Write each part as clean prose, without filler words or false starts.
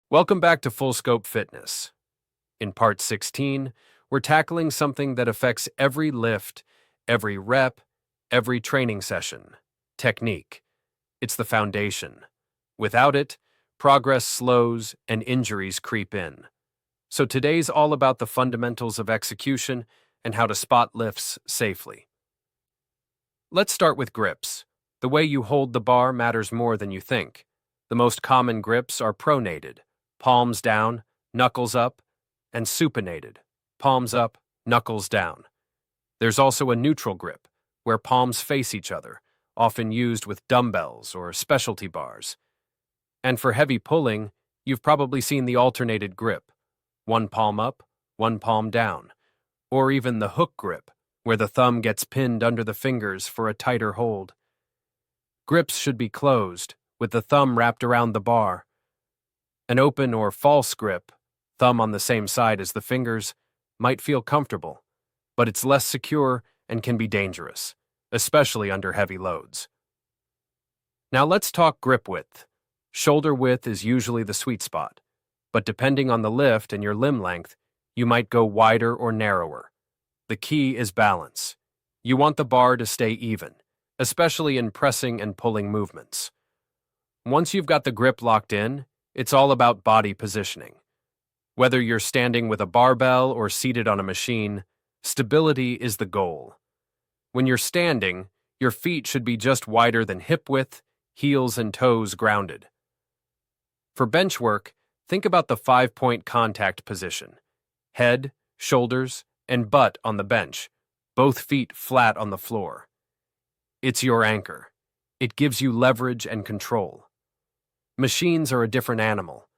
Welcome back to Full Scope Fitness. In part 16, we're tackling something that affects every lift, every rep, every training session: technique. It's the foundation. Without it, progress slows and injuries creep in. So today's all about the fundamentals of execution and how to spot lifts safely. Let's start with grips. The way you hold the bar matters more than you think. The most common grips are pronated, palms down, knuckles up, and supinated, palms up, knuckles down. There's also a neutral grip, where palms face each other, often used with dumbbells or specialty bars. And for heavy pulling, you've probably seen the alternated grip, one palm up, one palm down, or even the hook grip, where the thumb gets pinned under the fingers for a tighter hold. Grips should be closed, with the thumb wrapped around the bar. An open or false grip, thumb on the same side as the fingers, might feel comfortable, but it's less secure and can be dangerous, especially under heavy loads. Now let's talk grip width. Shoulder width is usually the sweet spot, but depending on the lift and your limb length, you might go wider or narrower. The key is balance. You want the bar to stay even, especially in pressing and pulling movements. Once you've got the grip locked in, it's all about body positioning. Whether you're standing with a barbell or seated on a machine, stability is the goal. When you're standing, your feet should be just wider than hip width, heels and toes grounded. For bench work, think about the 5-point contact position: head, shoulders, and butt on the bench, both feet flat on the floor. It's your anchor. It gives you leverage and control. Machines are a different animal.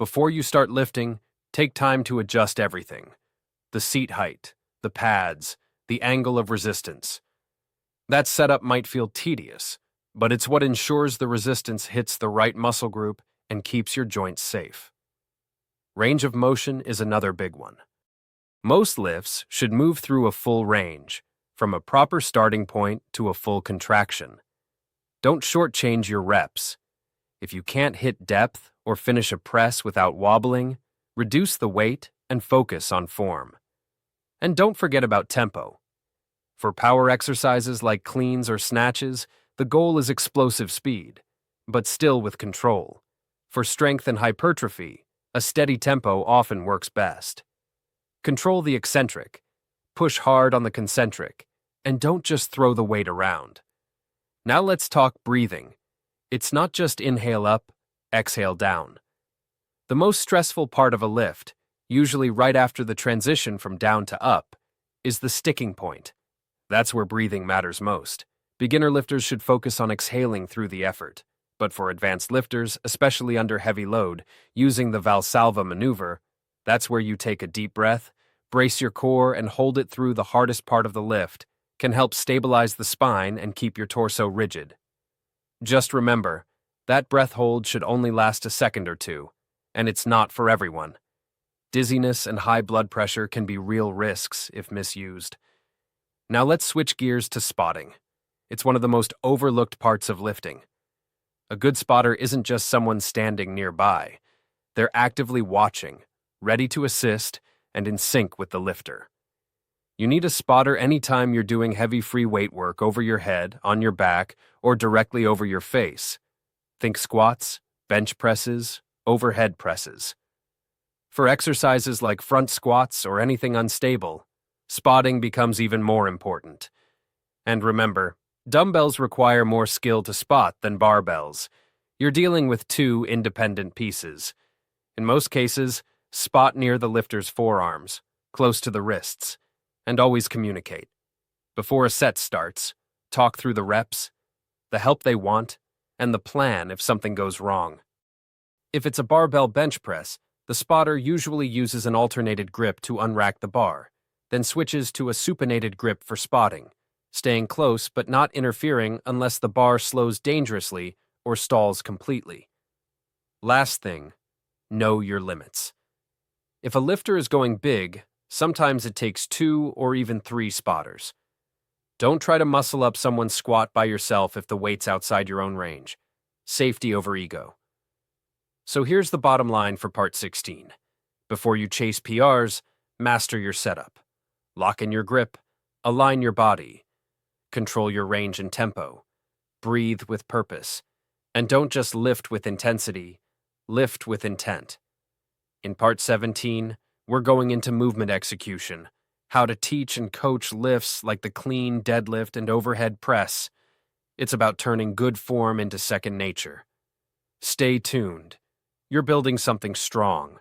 Before you start lifting, take time to adjust everything: the seat height, the pads, the angle of resistance. That setup might feel tedious, but it's what ensures the resistance hits the right muscle group and keeps your joints safe. Range of motion is another big one. Most lifts should move through a full range, from a proper starting point to a full contraction. Don't shortchange your reps. If you can't hit depth or finish a press without wobbling, reduce the weight and focus on form. And don't forget about tempo. For power exercises like cleans or snatches, the goal is explosive speed, but still with control. For strength and hypertrophy, a steady tempo often works best. Control the eccentric, push hard on the concentric, and don't just throw the weight around. Now let's talk breathing. It's not just inhale up, exhale down. The most stressful part of a lift, usually right after the transition from down to up, is the sticking point. That's where breathing matters most. Beginner lifters should focus on exhaling through the effort, but for advanced lifters, especially under heavy load, using the Valsalva maneuver, that's where you take a deep breath, brace your core, and hold it through the hardest part of the lift, can help stabilize the spine and keep your torso rigid. Just remember, that breath hold should only last a second or two, and it's not for everyone. Dizziness and high blood pressure can be real risks if misused. Now let's switch gears to spotting. It's one of the most overlooked parts of lifting. A good spotter isn't just someone standing nearby. They're actively watching, ready to assist, and in sync with the lifter. You need a spotter anytime you're doing heavy free weight work over your head, on your back, or directly over your face. Think squats, bench presses, overhead presses. For exercises like front squats or anything unstable, spotting becomes even more important. And remember, dumbbells require more skill to spot than barbells. You're dealing with two independent pieces. In most cases, spot near the lifter's forearms, close to the wrists, and always communicate. Before a set starts, talk through the reps, the help they want, and the plan if something goes wrong. If it's a barbell bench press, the spotter usually uses an alternated grip to unrack the bar, then switches to a supinated grip for spotting, staying close but not interfering unless the bar slows dangerously or stalls completely. Last thing, know your limits. If a lifter is going big, sometimes it takes 2 or even 3 spotters. Don't try to muscle up someone's squat by yourself if the weight's outside your own range. Safety over ego. So here's the bottom line for Part 16. Before you chase PRs, master your setup. Lock in your grip, align your body, control your range and tempo, breathe with purpose, and don't just lift with intensity, lift with intent. In Part 17, we're going into movement execution, how to teach and coach lifts like the clean deadlift and overhead press. It's about turning good form into second nature. Stay tuned. You're building something strong,